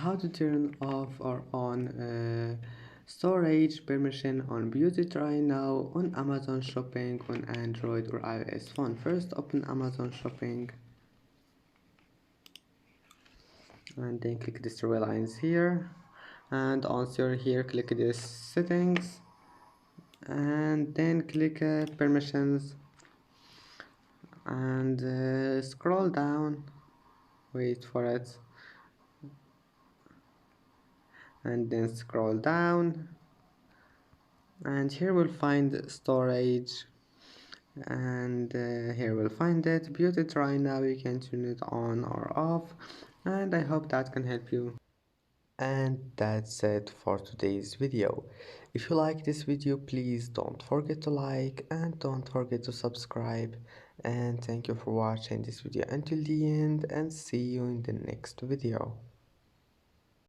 how to turn off or on storage permission on Beauty Try Now on Amazon Shopping on Android or iOS phone. First, open Amazon Shopping and then click these three lines here, and once here click this settings and then click permissions and scroll down, wait for it, and then scroll down, and here we'll find storage, and here we'll find it, Beauty Try Now. You can turn it on or off, and I hope that can help you. And that's it for today's video. If you like this video, please don't forget to like and don't forget to subscribe, and thank you for watching this video until the end, and see you in the next video.